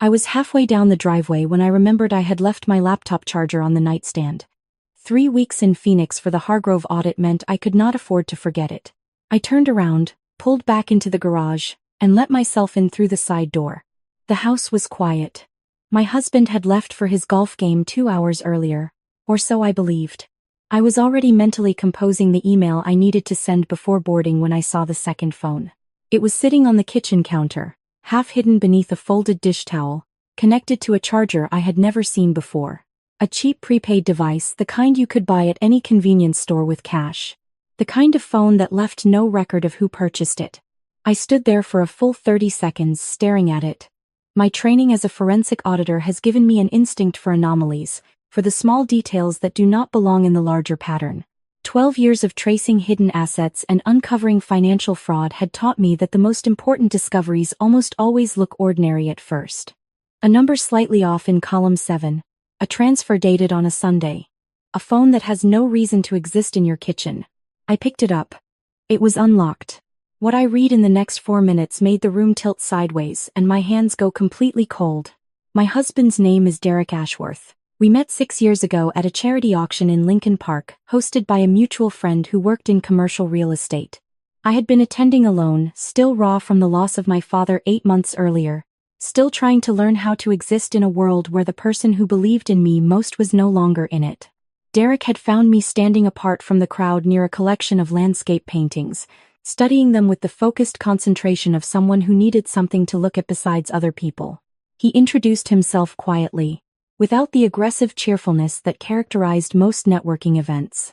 I was halfway down the driveway when I remembered I had left my laptop charger on the nightstand. 3 weeks in Phoenix for the Hargrove audit meant I could not afford to forget it. I turned around, pulled back into the garage, and let myself in through the side door. The house was quiet. My husband had left for his golf game 2 hours earlier, or so I believed. I was already mentally composing the email I needed to send before boarding when I saw the second phone. It was sitting on the kitchen counter, half hidden beneath a folded dish towel, connected to a charger I had never seen before. A cheap prepaid device, the kind you could buy at any convenience store with cash. The kind of phone that left no record of who purchased it. I stood there for a full 30 seconds staring at it. My training as a forensic auditor has given me an instinct for anomalies, for the small details that do not belong in the larger pattern. 12 years of tracing hidden assets and uncovering financial fraud had taught me that the most important discoveries almost always look ordinary at first. A number slightly off in column 7. A transfer dated on a Sunday. A phone that has no reason to exist in your kitchen. I picked it up. It was unlocked. What I read in the next 4 minutes made the room tilt sideways and my hands go completely cold. My husband's name is Derek Ashworth. We met 6 years ago at a charity auction in Lincoln Park, hosted by a mutual friend who worked in commercial real estate. I had been attending alone, still raw from the loss of my father 8 months earlier. Still trying to learn how to exist in a world where the person who believed in me most was no longer in it. Derek had found me standing apart from the crowd near a collection of landscape paintings, studying them with the focused concentration of someone who needed something to look at besides other people. He introduced himself quietly, without the aggressive cheerfulness that characterized most networking events.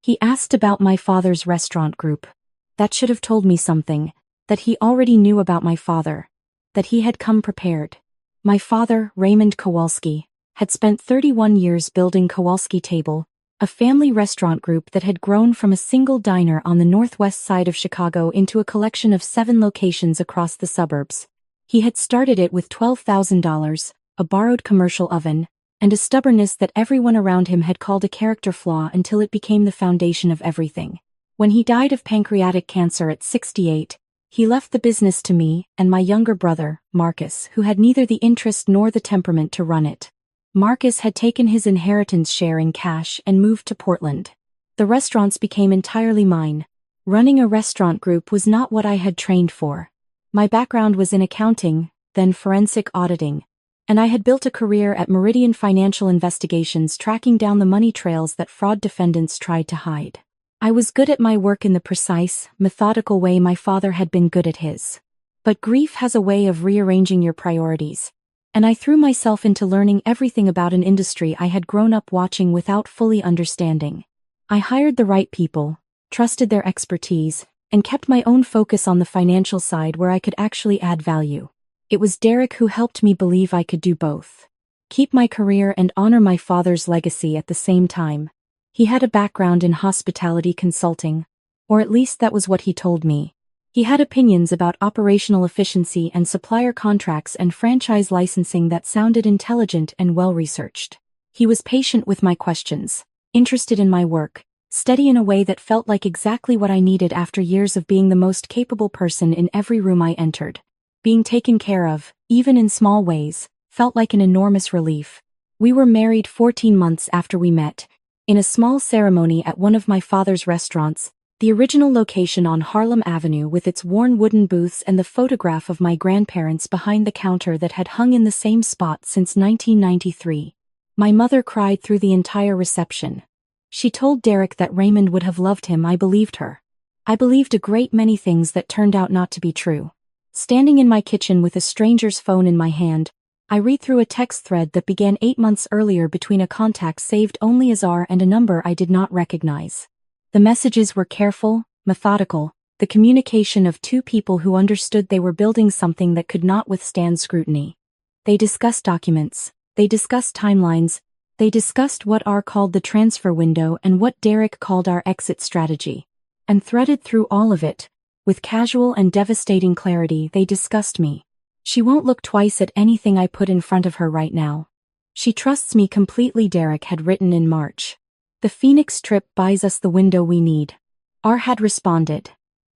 He asked about my father's restaurant group. That should have told me something, that he already knew about my father. That he had come prepared. My father, Raymond Kowalski, had spent 31 years building Kowalski Table, a family restaurant group that had grown from a single diner on the northwest side of Chicago into a collection of 7 locations across the suburbs. He had started it with $12,000, a borrowed commercial oven, and a stubbornness that everyone around him had called a character flaw until it became the foundation of everything. When he died of pancreatic cancer at 68, he left the business to me and my younger brother, Marcus, who had neither the interest nor the temperament to run it. Marcus had taken his inheritance share in cash and moved to Portland. The restaurants became entirely mine. Running a restaurant group was not what I had trained for. My background was in accounting, then forensic auditing, and I had built a career at Meridian Financial Investigations tracking down the money trails that fraud defendants tried to hide. I was good at my work in the precise, methodical way my father had been good at his. But grief has a way of rearranging your priorities, and I threw myself into learning everything about an industry I had grown up watching without fully understanding. I hired the right people, trusted their expertise, and kept my own focus on the financial side where I could actually add value. It was Derek who helped me believe I could do both. Keep my career and honor my father's legacy at the same time. He had a background in hospitality consulting, or at least that was what he told me. He had opinions about operational efficiency and supplier contracts and franchise licensing that sounded intelligent and well-researched. He was patient with my questions, interested in my work, steady in a way that felt like exactly what I needed after years of being the most capable person in every room I entered. Being taken care of, even in small ways, felt like an enormous relief. We were married 14 months after we met, in a small ceremony at one of my father's restaurants, the original location on Harlem Avenue with its worn wooden booths and the photograph of my grandparents behind the counter that had hung in the same spot since 1993. My mother cried through the entire reception. She told Derek that Raymond would have loved him. I believed her. I believed a great many things that turned out not to be true. Standing in my kitchen with a stranger's phone in my hand, I read through a text thread that began 8 months earlier between a contact saved only as R and a number I did not recognize. The messages were careful, methodical, the communication of two people who understood they were building something that could not withstand scrutiny. They discussed documents, they discussed timelines, they discussed what R called the transfer window and what Derek called our exit strategy. And threaded through all of it, with casual and devastating clarity, they discussed me. She won't look twice at anything I put in front of her right now. She trusts me completely, Derek had written in March. The Phoenix trip buys us the window we need. R had responded.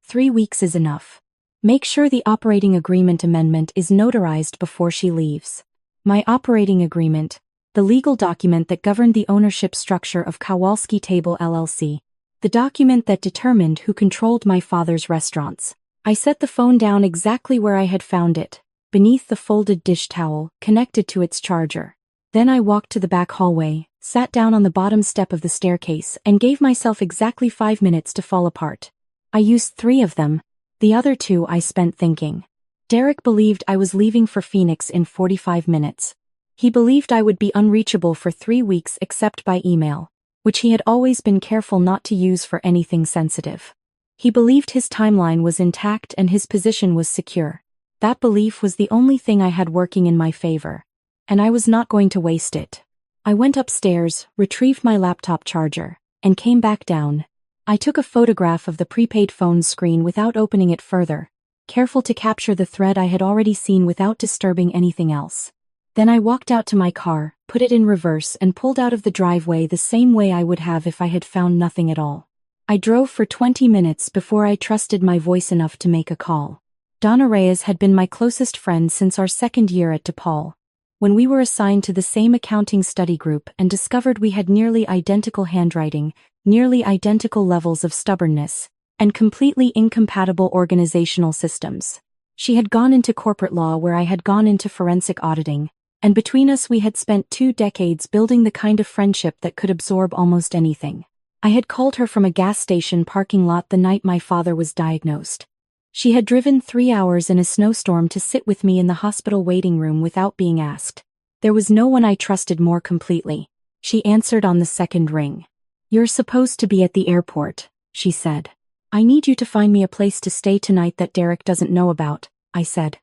3 weeks is enough. Make sure the operating agreement amendment is notarized before she leaves. My operating agreement, the legal document that governed the ownership structure of Kowalski Table LLC. The document that determined who controlled my father's restaurants. I set the phone down exactly where I had found it, beneath the folded dish towel, connected to its charger. Then I walked to the back hallway, sat down on the bottom step of the staircase, and gave myself exactly 5 minutes to fall apart. I used 3 of them. The other 2 I spent thinking. Derek believed I was leaving for Phoenix in 45 minutes. He believed I would be unreachable for 3 weeks except by email, which he had always been careful not to use for anything sensitive. He believed his timeline was intact and his position was secure. That belief was the only thing I had working in my favor, and I was not going to waste it. I went upstairs, retrieved my laptop charger, and came back down. I took a photograph of the prepaid phone's screen without opening it further, careful to capture the thread I had already seen without disturbing anything else. Then I walked out to my car, put it in reverse and pulled out of the driveway the same way I would have if I had found nothing at all. I drove for 20 minutes before I trusted my voice enough to make a call. Donna Reyes had been my closest friend since our second year at DePaul. When we were assigned to the same accounting study group and discovered we had nearly identical handwriting, nearly identical levels of stubbornness, and completely incompatible organizational systems. She had gone into corporate law where I had gone into forensic auditing, and between us we had spent 2 decades building the kind of friendship that could absorb almost anything. I had called her from a gas station parking lot the night my father was diagnosed. She had driven 3 hours in a snowstorm to sit with me in the hospital waiting room without being asked. There was no one I trusted more completely. She answered on the second ring. "You're supposed to be at the airport," she said. "I need you to find me a place to stay tonight that Derek doesn't know about," I said.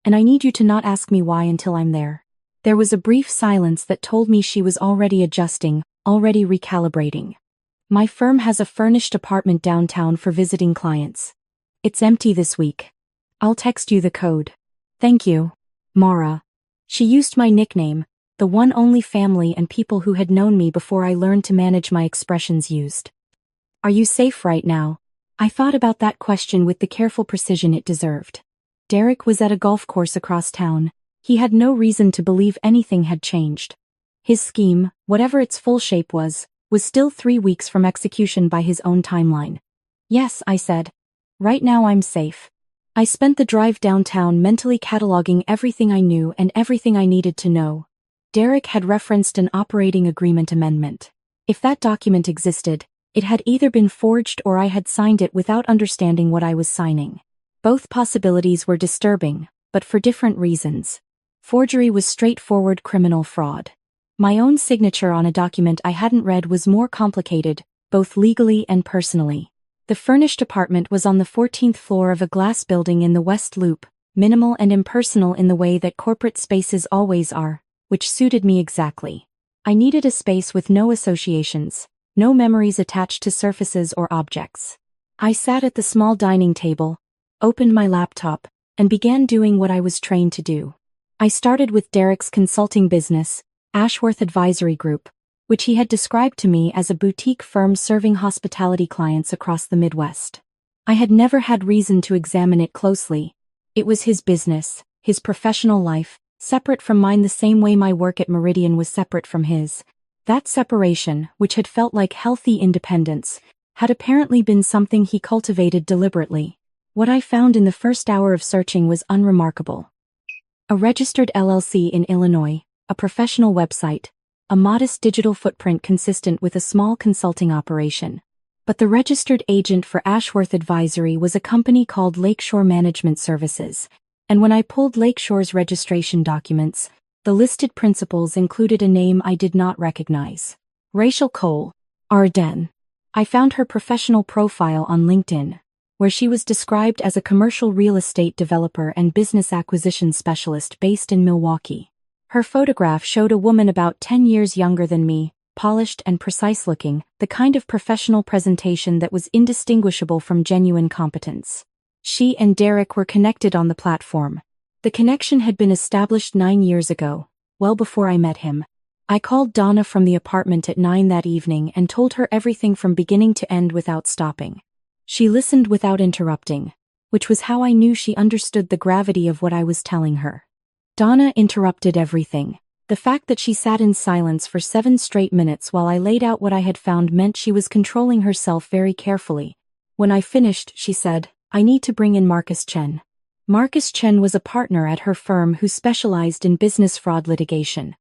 "And I need you to not ask me why until I'm there." There was a brief silence that told me she was already adjusting, already recalibrating. "My firm has a furnished apartment downtown for visiting clients. It's empty this week. I'll text you the code." "Thank you, Mara." She used my nickname, the one only family and people who had known me before I learned to manage my expressions used. "Are you safe right now?" I thought about that question with the careful precision it deserved. Derek was at a golf course across town. He had no reason to believe anything had changed. His scheme, whatever its full shape was still 3 weeks from execution by his own timeline. "Yes," I said. "Right now I'm safe." I spent the drive downtown mentally cataloging everything I knew and everything I needed to know. Derek had referenced an operating agreement amendment. If that document existed, it had either been forged or I had signed it without understanding what I was signing. Both possibilities were disturbing, but for different reasons. Forgery was straightforward criminal fraud. My own signature on a document I hadn't read was more complicated, both legally and personally. The furnished apartment was on the 14th floor of a glass building in the West Loop, minimal and impersonal in the way that corporate spaces always are, which suited me exactly. I needed a space with no associations, no memories attached to surfaces or objects. I sat at the small dining table, opened my laptop, and began doing what I was trained to do. I started with Derek's consulting business, Ashworth Advisory Group, which he had described to me as a boutique firm serving hospitality clients across the Midwest. I had never had reason to examine it closely. It was his business, his professional life, separate from mine the same way my work at Meridian was separate from his. That separation, which had felt like healthy independence, had apparently been something he cultivated deliberately. What I found in the first hour of searching was unremarkable. A registered LLC in Illinois, a professional website, a modest digital footprint consistent with a small consulting operation. But the registered agent for Ashworth Advisory was a company called Lakeshore Management Services, and when I pulled Lakeshore's registration documents, the listed principals included a name I did not recognize. Rachel Cole, Arden. I found her professional profile on LinkedIn, where she was described as a commercial real estate developer and business acquisition specialist based in Milwaukee. Her photograph showed a woman about 10 years younger than me, polished and precise-looking, the kind of professional presentation that was indistinguishable from genuine competence. She and Derek were connected on the platform. The connection had been established 9 years ago, well before I met him. I called Donna from the apartment at 9 that evening and told her everything from beginning to end without stopping. She listened without interrupting. which was how I knew she understood the gravity of what I was telling her. Donna interrupted everything. The fact that she sat in silence for 7 straight minutes while I laid out what I had found meant she was controlling herself very carefully. When I finished, she said, "I need to bring in Marcus Chen." Marcus Chen was a partner at her firm who specialized in business fraud litigation.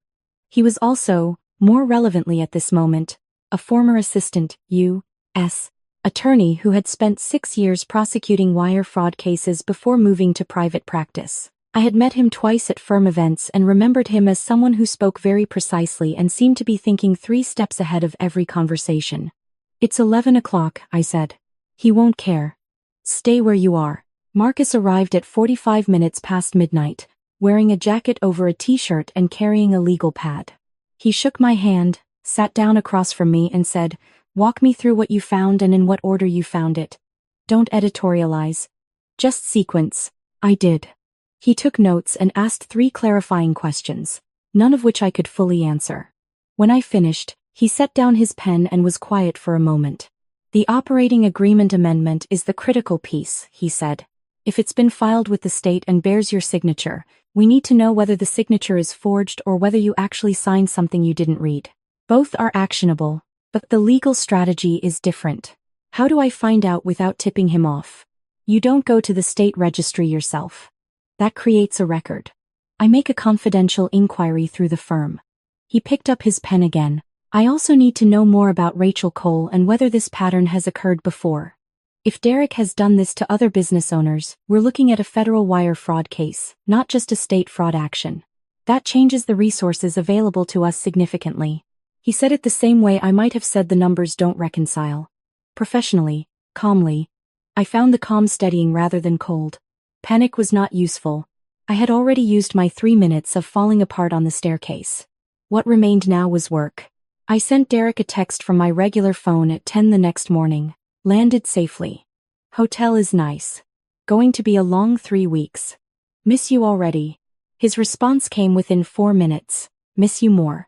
He was also, more relevantly at this moment, a former assistant U.S. attorney who had spent 6 years prosecuting wire fraud cases before moving to private practice. I had met him twice at firm events and remembered him as someone who spoke very precisely and seemed to be thinking 3 steps ahead of every conversation. "It's 11 o'clock, I said. "He won't care. Stay where you are." Marcus arrived at 45 minutes past midnight, wearing a jacket over a t-shirt and carrying a legal pad. He shook my hand, sat down across from me and said, "Walk me through what you found and in what order you found it. Don't editorialize. Just sequence." I did. He took notes and asked 3 clarifying questions, none of which I could fully answer. When I finished, he set down his pen and was quiet for a moment. "The operating agreement amendment is the critical piece," he said. "If it's been filed with the state and bears your signature, we need to know whether the signature is forged or whether you actually signed something you didn't read. Both are actionable, but the legal strategy is different. How do I find out without tipping him off? You don't go to the state registry yourself. That creates a record. I make a confidential inquiry through the firm." He picked up his pen again. "I also need to know more about Rachel Cole and whether this pattern has occurred before. If Derek has done this to other business owners, we're looking at a federal wire fraud case, not just a state fraud action. That changes the resources available to us significantly." He said it the same way I might have said the numbers don't reconcile. Professionally, calmly. I found the calm steadying rather than cold. Panic was not useful. I had already used my 3 minutes of falling apart on the staircase. What remained now was work. I sent Derek a text from my regular phone at 10 the next morning. "Landed safely. Hotel is nice. Going to be a long 3 weeks. Miss you already." His response came within 4 minutes. "Miss you more.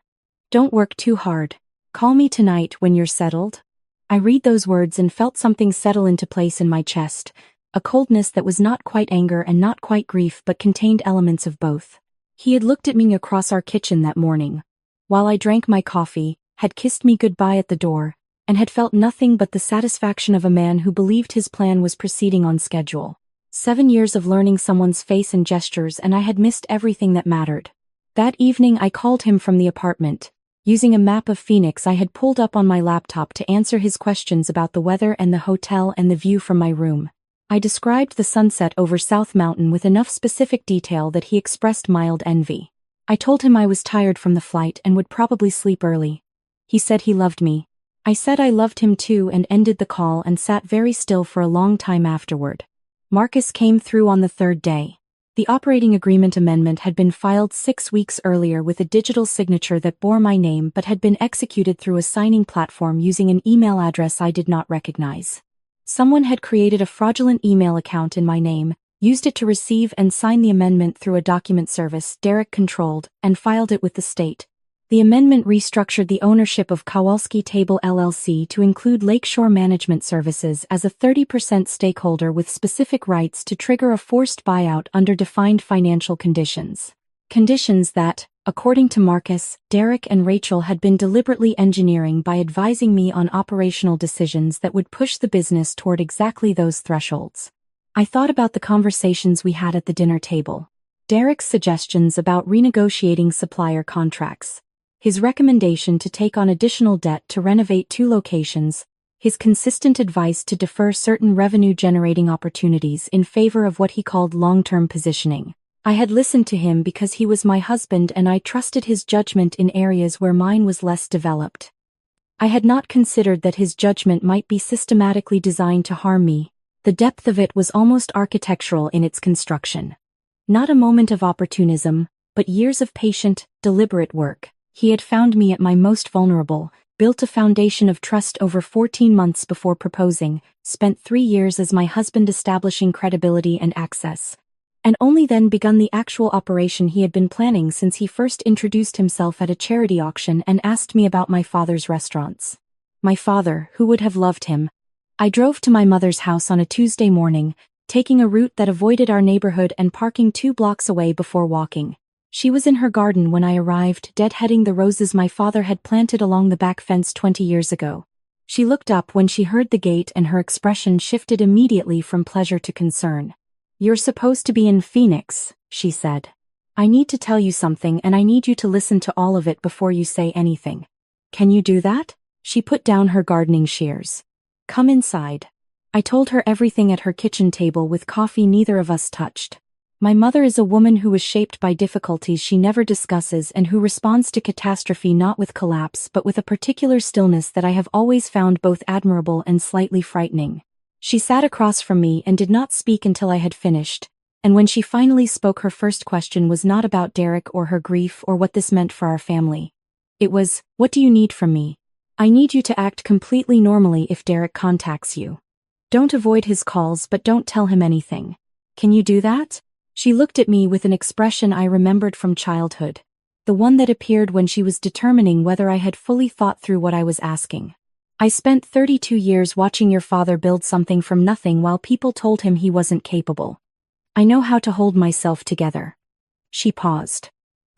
Don't work too hard. Call me tonight when you're settled." I read those words and felt something settle into place in my chest, a coldness that was not quite anger and not quite grief but contained elements of both. He had looked at me across our kitchen that morning, while I drank my coffee, had kissed me goodbye at the door, and had felt nothing but the satisfaction of a man who believed his plan was proceeding on schedule. 7 years of learning someone's face and gestures, and I had missed everything that mattered. That evening I called him from the apartment, using a map of Phoenix I had pulled up on my laptop to answer his questions about the weather and the hotel and the view from my room. I described the sunset over South Mountain with enough specific detail that he expressed mild envy. I told him I was tired from the flight and would probably sleep early. He said he loved me. I said I loved him too and ended the call and sat very still for a long time afterward. Marcus came through on the 3rd day. The operating agreement amendment had been filed 6 weeks earlier with a digital signature that bore my name but had been executed through a signing platform using an email address I did not recognize. Someone had created a fraudulent email account in my name, used it to receive and sign the amendment through a document service Derek controlled, and filed it with the state. The amendment restructured the ownership of Kowalski Table LLC to include Lakeshore Management Services as a 30% stakeholder with specific rights to trigger a forced buyout under defined financial conditions. Conditions that, according to Marcus, Derek and Rachel had been deliberately engineering by advising me on operational decisions that would push the business toward exactly those thresholds. I thought about the conversations we had at the dinner table. Derek's suggestions about renegotiating supplier contracts. His recommendation to take on additional debt to renovate 2 locations, his consistent advice to defer certain revenue-generating opportunities in favor of what he called long-term positioning. I had listened to him because he was my husband and I trusted his judgment in areas where mine was less developed. I had not considered that his judgment might be systematically designed to harm me. The depth of it was almost architectural in its construction. Not a moment of opportunism, but years of patient, deliberate work. He had found me at my most vulnerable, built a foundation of trust over 14 months before proposing, spent 3 years as my husband establishing credibility and access, and only then begun the actual operation he had been planning since he first introduced himself at a charity auction and asked me about my father's restaurants. My father, who would have loved him. I drove to my mother's house on a Tuesday morning, taking a route that avoided our neighborhood and parking 2 blocks away before walking. She was in her garden when I arrived, deadheading the roses my father had planted along the back fence 20 years ago. She looked up when she heard the gate and her expression shifted immediately from pleasure to concern. "You're supposed to be in Phoenix," she said. "I need to tell you something and I need you to listen to all of it before you say anything. Can you do that?" She put down her gardening shears. "Come inside." I told her everything at her kitchen table with coffee neither of us touched. My mother is a woman who was shaped by difficulties she never discusses and who responds to catastrophe not with collapse but with a particular stillness that I have always found both admirable and slightly frightening. She sat across from me and did not speak until I had finished, and when she finally spoke her first question was not about Derek or her grief or what this meant for our family. It was, "What do you need from me? I need you to act completely normally if Derek contacts you. Don't avoid his calls but don't tell him anything. Can you do that?" She looked at me with an expression I remembered from childhood, the one that appeared when she was determining whether I had fully thought through what I was asking. "I spent 32 years watching your father build something from nothing while people told him he wasn't capable. I know how to hold myself together." She paused.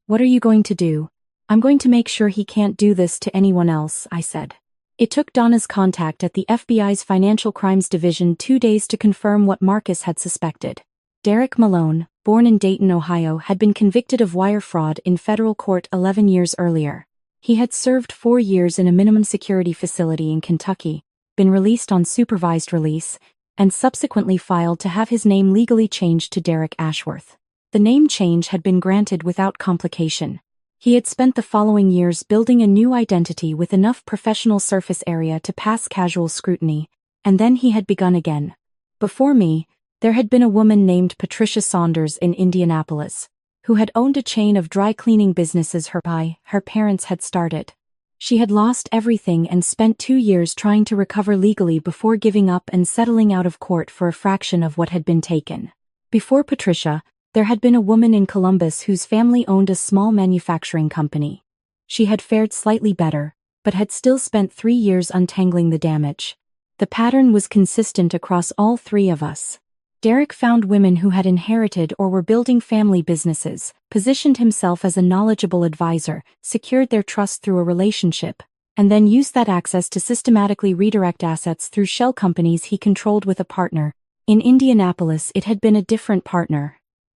"What are you going to do?" "I'm going to make sure he can't do this to anyone else," I said. It took Donna's contact at the FBI's Financial Crimes Division 2 days to confirm what Marcus had suspected. Derek Malone, born in Dayton, Ohio, had been convicted of wire fraud in federal court 11 years earlier. He had served 4 years in a minimum security facility in Kentucky, been released on supervised release, and subsequently filed to have his name legally changed to Derek Ashworth. The name change had been granted without complication. He had spent the following years building a new identity with enough professional surface area to pass casual scrutiny, and then he had begun again. Before me, there had been a woman named Patricia Saunders in Indianapolis, who had owned a chain of dry cleaning businesses her parents had started. She had lost everything and spent 2 years trying to recover legally before giving up and settling out of court for a fraction of what had been taken. Before Patricia, there had been a woman in Columbus whose family owned a small manufacturing company. She had fared slightly better, but had still spent 3 years untangling the damage. The pattern was consistent across all 3 of us. Derek found women who had inherited or were building family businesses, positioned himself as a knowledgeable advisor, secured their trust through a relationship, and then used that access to systematically redirect assets through shell companies he controlled with a partner. In Indianapolis, it had been a different partner.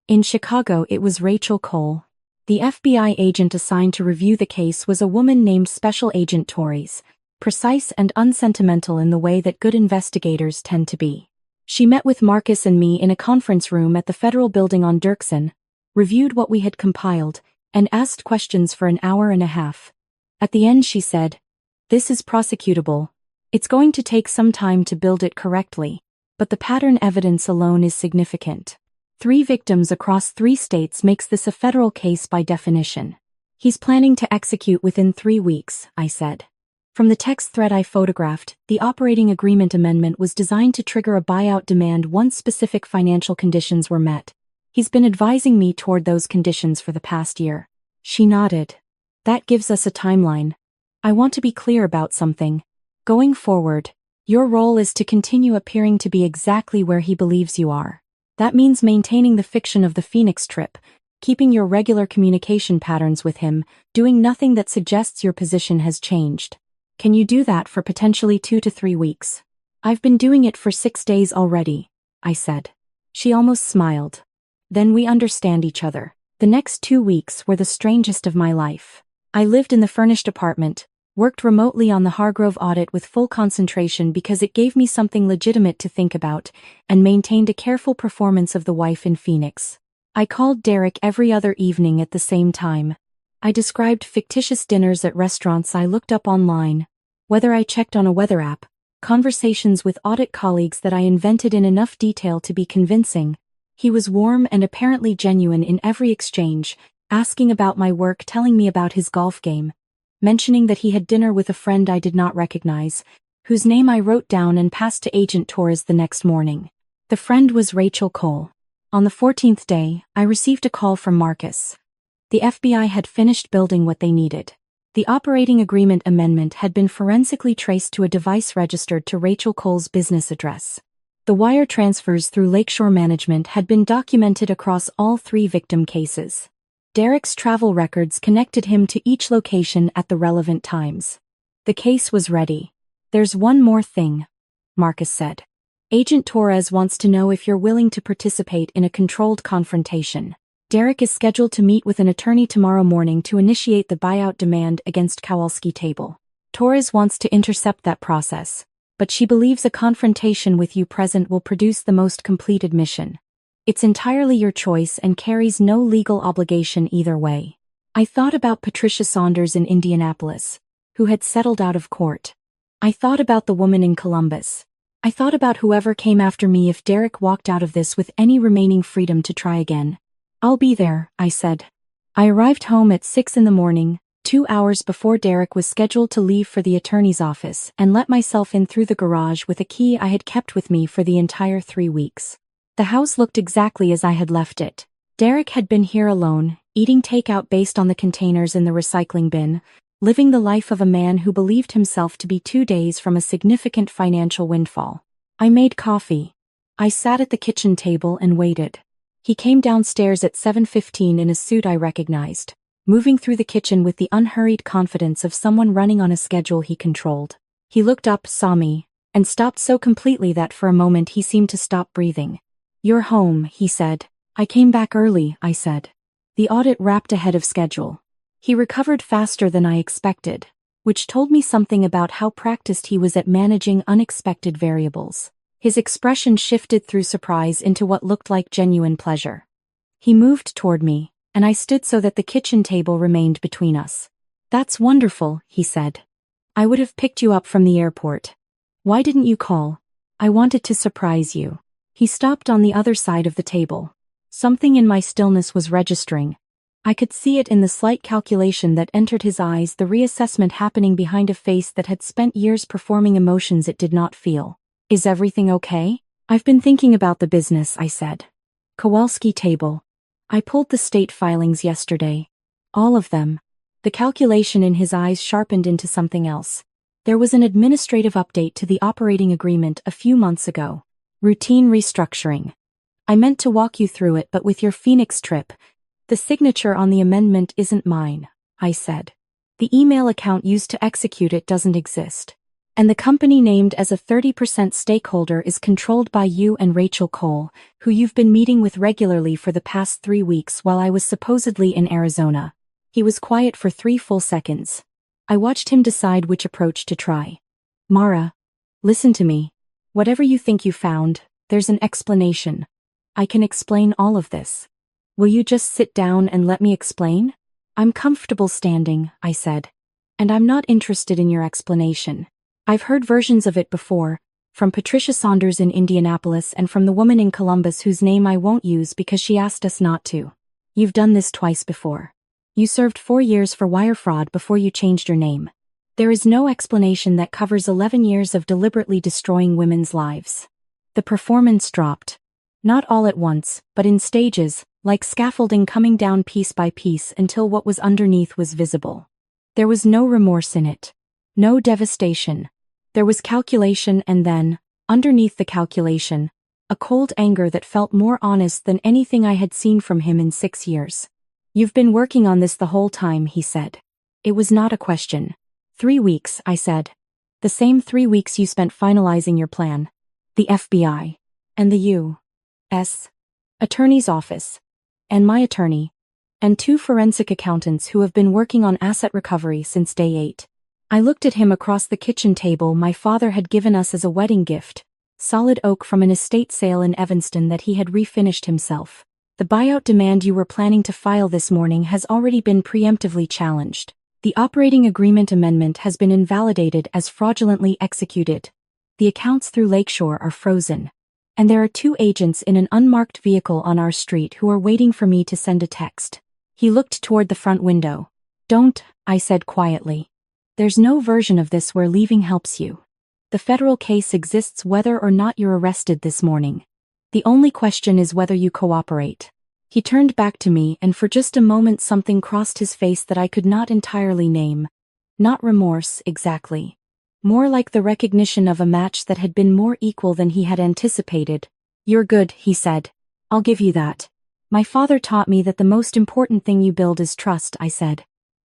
In Chicago, it was Rachel Cole. The FBI agent assigned to review the case was a woman named Special Agent Torres, precise and unsentimental in the way that good investigators tend to be. She met with Marcus and me in a conference room at the federal building on Dirksen, reviewed what we had compiled, and asked questions for an hour and a half. At the end she said, "This is prosecutable. It's going to take some time to build it correctly, but the pattern evidence alone is significant. 3 victims across 3 states makes this a federal case by definition. He's planning to execute within 3 weeks," I said. From the text thread I photographed, the operating agreement amendment was designed to trigger a buyout demand once specific financial conditions were met. "He's been advising me toward those conditions for the past year." She nodded. "That gives us a timeline. I want to be clear about something. Going forward, your role is to continue appearing to be exactly where he believes you are. That means maintaining the fiction of the Phoenix trip, keeping your regular communication patterns with him, doing nothing that suggests your position has changed. Can you do that for potentially 2 to 3 weeks?" "I've been doing it for 6 days already," I said. She almost smiled. "Then we understand each other." The next 2 weeks were the strangest of my life. I lived in the furnished apartment, worked remotely on the Hargrove audit with full concentration because it gave me something legitimate to think about, and maintained a careful performance of the wife in Phoenix. I called Derek every other evening at the same time. I described fictitious dinners at restaurants I looked up online, whether I checked on a weather app, conversations with audit colleagues that I invented in enough detail to be convincing. He was warm and apparently genuine in every exchange, asking about my work, telling me about his golf game, mentioning that he had dinner with a friend I did not recognize, whose name I wrote down and passed to Agent Torres the next morning. The friend was Rachel Cole. On the 14th day, I received a call from Marcus. The FBI had finished building what they needed. The operating agreement amendment had been forensically traced to a device registered to Rachel Cole's business address. The wire transfers through Lakeshore Management had been documented across all 3 victim cases. Derek's travel records connected him to each location at the relevant times. The case was ready. "There's one more thing," Marcus said. "Agent Torres wants to know if you're willing to participate in a controlled confrontation. Derek is scheduled to meet with an attorney tomorrow morning to initiate the buyout demand against Kowalski Table. Torres wants to intercept that process, but she believes a confrontation with you present will produce the most complete admission. It's entirely your choice and carries no legal obligation either way." I thought about Patricia Saunders in Indianapolis, who had settled out of court. I thought about the woman in Columbus. I thought about whoever came after me if Derek walked out of this with any remaining freedom to try again. "I'll be there," I said. I arrived home at 6 in the morning, 2 hours before Derek was scheduled to leave for the attorney's office, and let myself in through the garage with a key I had kept with me for the entire 3 weeks. The house looked exactly as I had left it. Derek had been here alone, eating takeout based on the containers in the recycling bin, living the life of a man who believed himself to be 2 days from a significant financial windfall. I made coffee. I sat at the kitchen table and waited. He came downstairs at 7:15 in a suit I recognized, moving through the kitchen with the unhurried confidence of someone running on a schedule he controlled. He looked up, saw me, and stopped so completely that for a moment he seemed to stop breathing. "You're home," he said. "I came back early," I said. The audit wrapped ahead of schedule. He recovered faster than I expected, which told me something about how practiced he was at managing unexpected variables. His expression shifted through surprise into what looked like genuine pleasure. He moved toward me, and I stood so that the kitchen table remained between us. "That's wonderful," he said. "I would have picked you up from the airport. Why didn't you call? I wanted to surprise you." He stopped on the other side of the table. Something in my stillness was registering. I could see it in the slight calculation that entered his eyes, the reassessment happening behind a face that had spent years performing emotions it did not feel. "Is everything okay?" "I've been thinking about the business," I said. "Kowalski Table. I pulled the state filings yesterday. All of them." The calculation in his eyes sharpened into something else. "There was an administrative update to the operating agreement a few months ago. Routine restructuring. I meant to walk you through it, but with your Phoenix trip, the signature on the amendment isn't mine," I said. "The email account used to execute it doesn't exist. And the company named as a 30% stakeholder is controlled by you and Rachel Cole, who you've been meeting with regularly for the past 3 weeks while I was supposedly in Arizona." He was quiet for 3 full seconds. I watched him decide which approach to try. "Mara, listen to me. Whatever you think you found, there's an explanation. I can explain all of this. Will you just sit down and let me explain?" "I'm comfortable standing," I said. "And I'm not interested in your explanation. I've heard versions of it before, from Patricia Saunders in Indianapolis and from the woman in Columbus whose name I won't use because she asked us not to. You've done this twice before. You served 4 years for wire fraud before you changed your name. There is no explanation that covers 11 years of deliberately destroying women's lives." The performance dropped. Not all at once, but in stages, like scaffolding coming down piece by piece until what was underneath was visible. There was no remorse in it. No devastation. There was calculation and then, underneath the calculation, a cold anger that felt more honest than anything I had seen from him in 6 years. "You've been working on this the whole time," he said. It was not a question. 3 weeks, I said. "The same 3 weeks you spent finalizing your plan. The FBI. And the U.S. Attorney's Office. And my attorney. And 2 forensic accountants who have been working on asset recovery since day 8. I looked at him across the kitchen table my father had given us as a wedding gift, solid oak from an estate sale in Evanston that he had refinished himself. "The buyout demand you were planning to file this morning has already been preemptively challenged. The operating agreement amendment has been invalidated as fraudulently executed. The accounts through Lakeshore are frozen. And there are 2 agents in an unmarked vehicle on our street who are waiting for me to send a text." He looked toward the front window. "Don't," I said quietly. "There's no version of this where leaving helps you. The federal case exists whether or not you're arrested this morning. The only question is whether you cooperate." He turned back to me and for just a moment something crossed his face that I could not entirely name. Not remorse, exactly. more like the recognition of a match that had been more equal than he had anticipated. "You're good," he said. "I'll give you that." "My father taught me that the most important thing you build is trust," I said.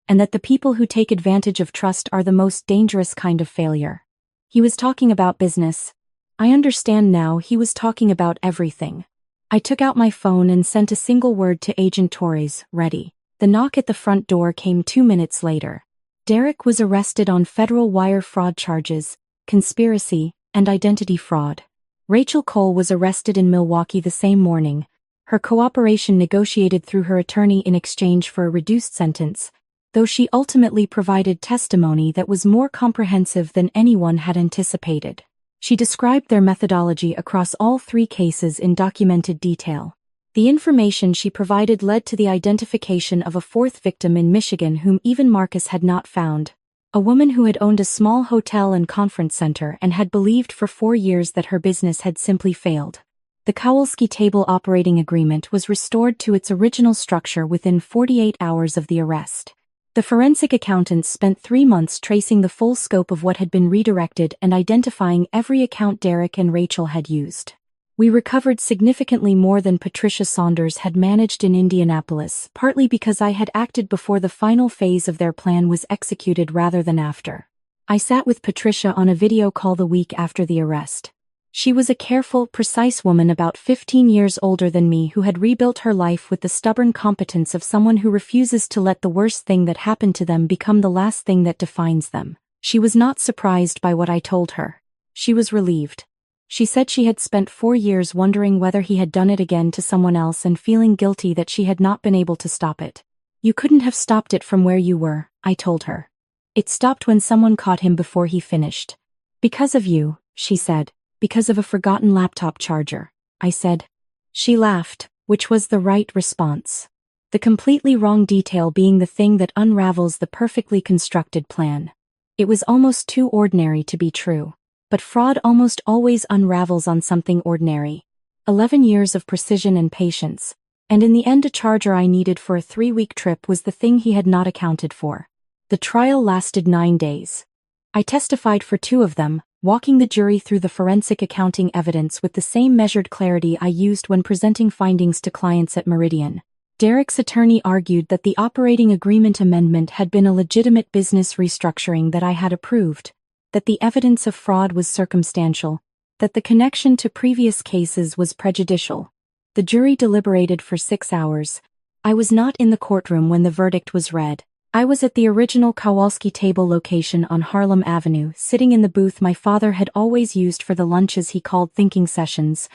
"And that the people who take advantage of trust are the most dangerous kind of failure." He was talking about business. I understand now, he was talking about everything. I took out my phone and sent a single word to Agent Torres, "Ready." The knock at the front door came 2 minutes later. Derek was arrested on federal wire fraud charges, conspiracy, and identity fraud. Rachel Cole was arrested in Milwaukee the same morning, her cooperation negotiated through her attorney in exchange for a reduced sentence, though she ultimately provided testimony that was more comprehensive than anyone had anticipated. She described their methodology across all 3 cases in documented detail. The information she provided led to the identification of a 4th victim in Michigan whom even Marcus had not found, a woman who had owned a small hotel and conference center and had believed for 4 years that her business had simply failed. The Kowalski Table operating agreement was restored to its original structure within 48 hours of the arrest. The forensic accountants spent 3 months tracing the full scope of what had been redirected and identifying every account Derek and Rachel had used. We recovered significantly more than Patricia Saunders had managed in Indianapolis, partly because I had acted before the final phase of their plan was executed rather than after. I sat with Patricia on a video call the week after the arrest. She was a careful, precise woman about 15 years older than me who had rebuilt her life with the stubborn competence of someone who refuses to let the worst thing that happened to them become the last thing that defines them. She was not surprised by what I told her. She was relieved. She said she had spent 4 years wondering whether he had done it again to someone else and feeling guilty that she had not been able to stop it. "You couldn't have stopped it from where you were," I told her. "It stopped when someone caught him before he finished." "Because of you," she said. "Because of a forgotten laptop charger," I said. She laughed, which was the right response. The completely wrong detail being the thing that unravels the perfectly constructed plan. It was almost too ordinary to be true. But fraud almost always unravels on something ordinary. 11 years of precision and patience. And in the end, a charger I needed for a 3-week trip was the thing he had not accounted for. The trial lasted 9 days. I testified for 2 of them, walking the jury through the forensic accounting evidence with the same measured clarity I used when presenting findings to clients at Meridian. Derek's attorney argued that the operating agreement amendment had been a legitimate business restructuring that I had approved, that the evidence of fraud was circumstantial, that the connection to previous cases was prejudicial. The jury deliberated for 6 hours. I was not in the courtroom when the verdict was read. I was at the original Kowalski Table location on Harlem Avenue, sitting in the booth my father had always used for the lunches he called thinking sessions,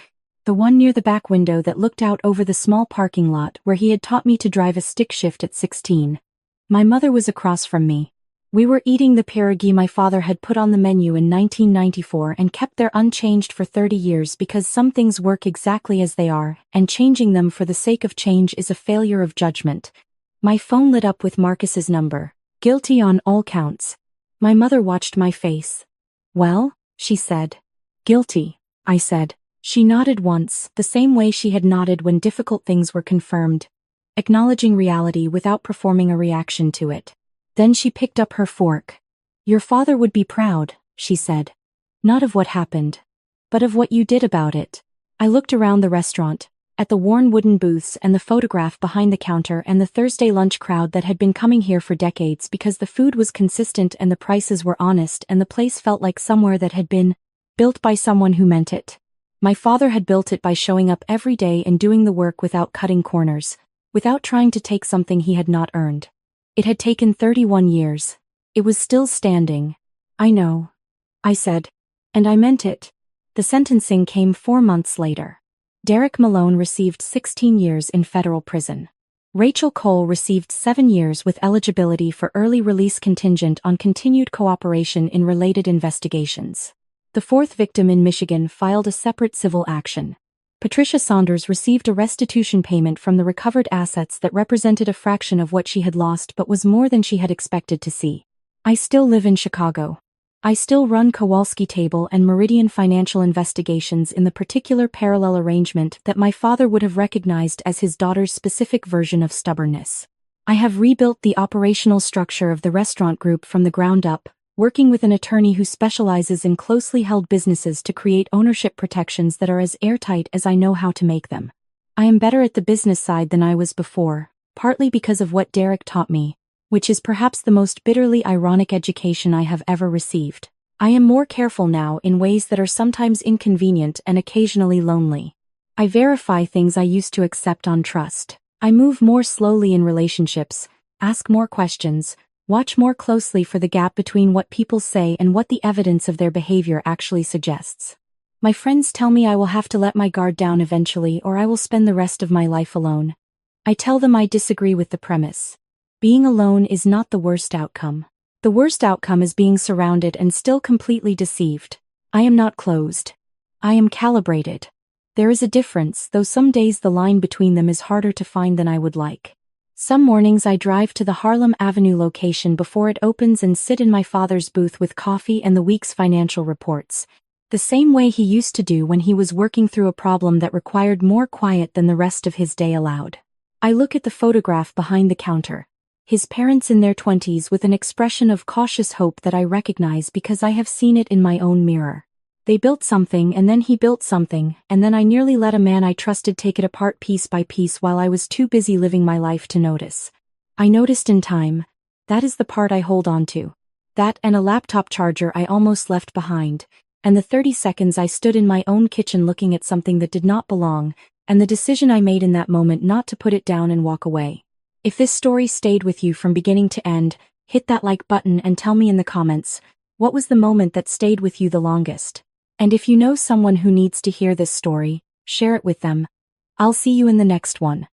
the one near the back window that looked out over the small parking lot where he had taught me to drive a stick shift at 16. My mother was across from me. We were eating the pierogi my father had put on the menu in 1994 and kept there unchanged for 30 years because some things work exactly as they are, and changing them for the sake of change is a failure of judgment. My phone lit up with Marcus's number. "Guilty on all counts." My mother watched my face. "Well?" she said. "Guilty," I said. She nodded once, the same way she had nodded when difficult things were confirmed, acknowledging reality without performing a reaction to it. Then she picked up her fork. "Your father would be proud," she said. "Not of what happened, but of what you did about it." I looked around the restaurant, at the worn wooden booths and the photograph behind the counter and the Thursday lunch crowd that had been coming here for decades because the food was consistent and the prices were honest and the place felt like somewhere that had been built by someone who meant it. My father had built it by showing up every day and doing the work without cutting corners, without trying to take something he had not earned. It had taken 31 years. It was still standing. "I know," I said. And I meant it. The sentencing came 4 months later. Derek Malone received 16 years in federal prison. Rachel Cole received 7 years with eligibility for early release contingent on continued cooperation in related investigations. The 4th victim in Michigan filed a separate civil action. Patricia Saunders received a restitution payment from the recovered assets that represented a fraction of what she had lost but was more than she had expected to see. I still live in Chicago. I still run Kowalski Table and Meridian Financial Investigations in the particular parallel arrangement that my father would have recognized as his daughter's specific version of stubbornness. I have rebuilt the operational structure of the restaurant group from the ground up, working with an attorney who specializes in closely held businesses to create ownership protections that are as airtight as I know how to make them. I am better at the business side than I was before, partly because of what Derek taught me, which is perhaps the most bitterly ironic education I have ever received. I am more careful now in ways that are sometimes inconvenient and occasionally lonely. I verify things I used to accept on trust. I move more slowly in relationships, ask more questions, watch more closely for the gap between what people say and what the evidence of their behavior actually suggests. My friends tell me I will have to let my guard down eventually or I will spend the rest of my life alone. I tell them I disagree with the premise. Being alone is not the worst outcome. The worst outcome is being surrounded and still completely deceived. I am not closed. I am calibrated. There is a difference, though some days the line between them is harder to find than I would like. Some mornings I drive to the Harlem Avenue location before it opens and sit in my father's booth with coffee and the week's financial reports, the same way he used to do when he was working through a problem that required more quiet than the rest of his day allowed. I look at the photograph behind the counter. His parents in their 20s with an expression of cautious hope that I recognize because I have seen it in my own mirror. They built something and then he built something, and then I nearly let a man I trusted take it apart piece by piece while I was too busy living my life to notice. I noticed in time. That is the part I hold on to. That and a laptop charger I almost left behind, and the 30 seconds I stood in my own kitchen looking at something that did not belong, and the decision I made in that moment not to put it down and walk away. If this story stayed with you from beginning to end, hit that like button and tell me in the comments, what was the moment that stayed with you the longest? And if you know someone who needs to hear this story, share it with them. I'll see you in the next one.